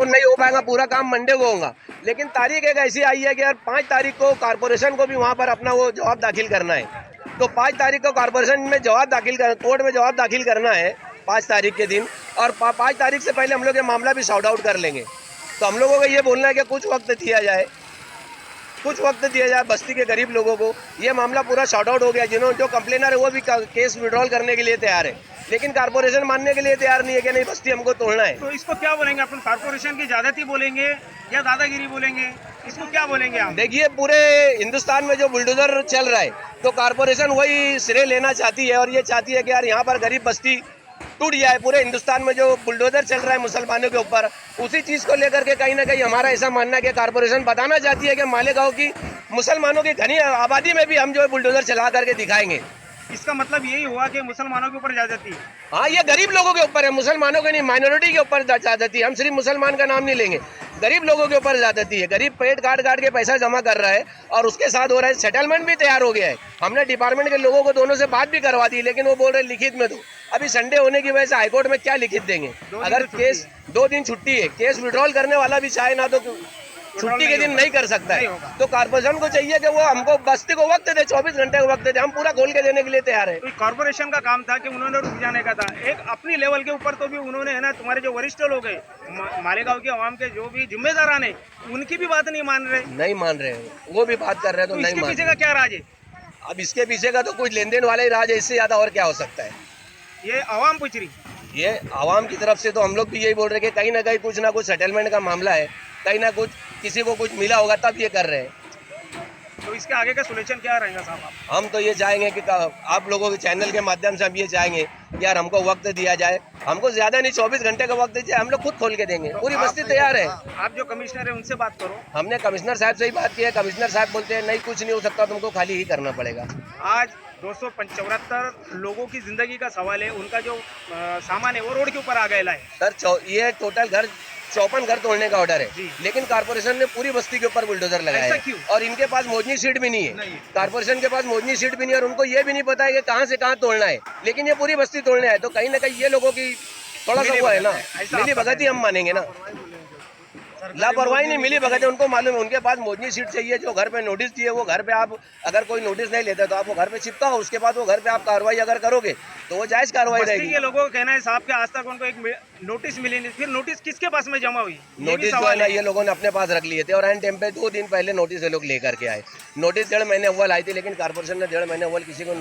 नहीं हो पाएगा, पूरा काम मंडे को होगा। लेकिन तारीख एक ऐसी आई है कि यार 5 तारीख को कारपोरेशन को भी वहाँ पर अपना वो जवाब दाखिल करना है। तो 5 तारीख को कारपोरेशन में जवाब दाखिल कर, कोर्ट में जवाब दाखिल करना है 5 तारीख के दिन, और 5 तारीख से पहले हम लोग ये मामला भी सॉर्ट आउट कर लेंगे। तो हम लोगों को ये बोलना है कि कुछ वक्त दिया जाए, कुछ वक्त दिया जाए बस्ती के गरीब लोगों को। ये मामला पूरा सॉर्ट आउट हो गया, जिन्होंने जो कंप्लेनर है वो भी केस विड्रॉल करने के लिए तैयार है, लेकिन कारपोरेशन मानने के लिए तैयार नहीं है कि नहीं बस्ती हमको तोड़ना है। तो इसको क्या बोलेंगे अपन, कारपोरेशन की ज्यादती बोलेंगे या दादागिरी बोलेंगे, इसको क्या बोलेंगे हम? देखिए, पूरे हिंदुस्तान में जो बुलडोजर चल रहा है तो कारपोरेशन वही श्रेय लेना चाहती है, और ये चाहती है कि यार यहाँ पर गरीब बस्ती टूट जाए। पूरे हिंदुस्तान में जो बुलडोजर चल रहा है मुसलमानों के ऊपर, उसी चीज को लेकर के कहीं ना कहीं हमारा ऐसा मानना है कि कारपोरेशन बताना चाहती है कि मालेगांव की मुसलमानों की घनी आबादी में भी हम जो है बुलडोजर चला करके दिखाएंगे। इसका मतलब यही हुआ कि मुसलमानों के ऊपर ज्यादती है। हाँ, ये गरीब लोगों के ऊपर है, मुसलमानों के नहीं, माइनॉरिटी के ऊपर ज्यादती है। हम सिर्फ मुसलमान का नाम नहीं लेंगे, गरीब लोगों के ऊपर ज्यादती है। गरीब पेट काट काट के पैसा जमा कर रहा है और उसके साथ हो रहा है सेटलमेंट भी तैयार हो गया है। हमने डिपार्टमेंट के लोगों को दोनों से बात भी करवा दी, लेकिन वो बोल रहे लिखित में दो। अभी संडे होने की वजह से हाईकोर्ट में क्या लिखित देंगे? अगर केस 2 दिन छुट्टी है, केस विड्रॉल करने वाला भी चाहे ना तो छुट्टी के दिन नहीं कर सकता है। तो कारपोरेशन को चाहिए कि वो हमको बस्ती को वक्त दे, 24 घंटे का वक्त दे, हम पूरा खोल के देने के लिए तैयार है। तो कारपोरेशन का काम था कि उन्होंने रुक जाने का था, एक अपनी लेवल के ऊपर। तो भी उन्होंने है ना, तुम्हारे जो वरिष्ठ लोग हैं मालेगांव के आवाम के जो भी जिम्मेदारान है, उनकी भी बात नहीं मान रहे, वो भी बात कर रहे हैं तो नहीं इसके मान पीछे का क्या राज है? अब इसके पीछे का तो कुछ लेन देन वाला ही राज है, इससे ज्यादा और क्या हो सकता है? ये आवाम पूछ रही, ये आवाम की तरफ से तो हम लोग भी यही बोल रहे हैं कि कहीं ना कहीं कुछ ना कुछ सेटलमेंट का मामला है, कहीं ना कुछ किसी को कुछ मिला होगा तब ये कर रहे हैं। तो इसके आगे का सोल्यूशन क्या रहेगा साहब? हम तो ये चाहेंगे कि आप लोगों के चैनल के माध्यम से हम ये चाहेंगे कि यार हमको वक्त दिया जाए, हमको ज्यादा नहीं 24 घंटे का वक्त दीजिए, हम लोग खुद खोल के देंगे। पूरी बस्ती तैयार है। आप जो कमिश्नर है उनसे बात करो। हमने कमिश्नर साहब से ही बात की है, कमिश्नर साहब बोलते हैं नहीं कुछ नहीं हो सकता, तुमको खाली ही करना पड़ेगा। आज 275 लोगों की जिंदगी का सवाल है, उनका जो सामान है वो रोड के ऊपर आ गया है सर। ये टोटल घर 54 घर तोड़ने का ऑर्डर है, लेकिन कारपोरेशन ने पूरी बस्ती के ऊपर बुलडोजर लगाया है, और इनके पास मोजनी सीट भी नहीं है। कारपोरेशन के पास मोजनी सीट भी नहीं है, और उनको ये भी नहीं पता है कि कहाँ से कहाँ तोड़ना है, लेकिन ये पूरी बस्ती तोड़ने है। तो कहीं ना कहीं ये लोगों की थोड़ा सा वो है ना, मिली भगत ही हम मानेंगे ना। लापरवाही नहीं, मिली भगत है। उनको मालूम है, उनके पास मोजनी सीट चाहिए। जो घर पे नोटिस दिए वो घर पे आप अगर कोई नोटिस नहीं लेते तो आप वो घर पे चिपकाओ, उसके बाद वो घर पे आप कार्रवाई अगर करोगे तो वो जायज कार्रवाई रहेगी। के लोगों का कहना है साहब के आज तक उनको एक नोटिस मिली नहीं, फिर नोटिस किसके पास में जमा हुई? नोटिस जो है ना, ये लोगों ने अपने पास रख लिए थे, और एंड टाइम पे 2 दिन पहले नोटिस ये लोग लेकर के आए। नोटिस 1.5 महीने अव्वल आई थी, लेकिन कारपोरेशन ने 1.5 महीने अव्वल किसी को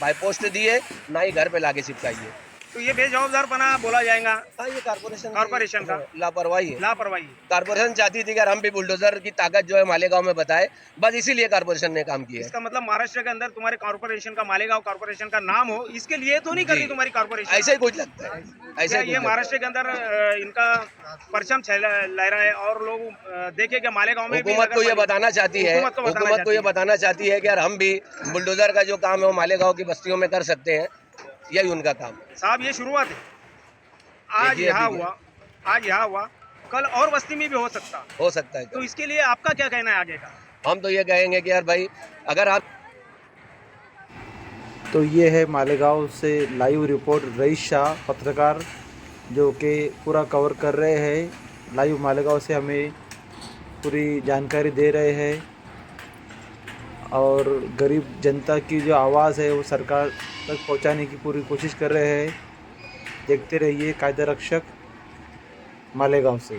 बाय पोस्ट दी है, ना ही घर पे लाके चिपकाई है। तो ये बेजवाबदार बना बोला जाएगा। हाँ, ये कारपोरेशन का लापरवाही है। लापरवाही। कारपोरेशन चाहती थी कि हम भी बुलडोजर की ताकत जो है मालेगांव में बताए, बस इसीलिए कारपोरेशन ने काम किया। इसका मतलब महाराष्ट्र के अंदर तुम्हारे कारपोरेशन का, मालेगांव कारपोरेशन का नाम हो, इसके लिए तो नहीं करती तुम्हारी कारपोरेशन? ऐसा ही कुछ लगता है, ऐसा ये महाराष्ट्र के अंदर इनका परचम लहरा है, और लोग देखे कि मालेगांव में हुकूमत को ये बताना चाहती है, हुकूमत को ये बताना चाहती है कि यार हम भी बुलडोजर का जो काम है वो मालेगांव की बस्तियों में कर सकते हैं। यही उनका काम साहब। ये शुरुआत है, आज यहाँ हुआ, कल और बस्ती में भी हो सकता है। तो इसके लिए आपका क्या कहना है आगे का? हम तो ये कहेंगे कि यार भाई, अगर आप तो ये है मालेगांव से लाइव रिपोर्ट रईस शाह पत्रकार, जो कि पूरा कवर कर रहे हैं लाइव मालेगांव से, हमें पूरी जानकारी दे रहे हैं, और गरीब जनता की जो आवाज़ है वो सरकार तक पहुंचाने की पूरी कोशिश कर रहे हैं। देखते रहिए कायदा रक्षक मालेगांव से।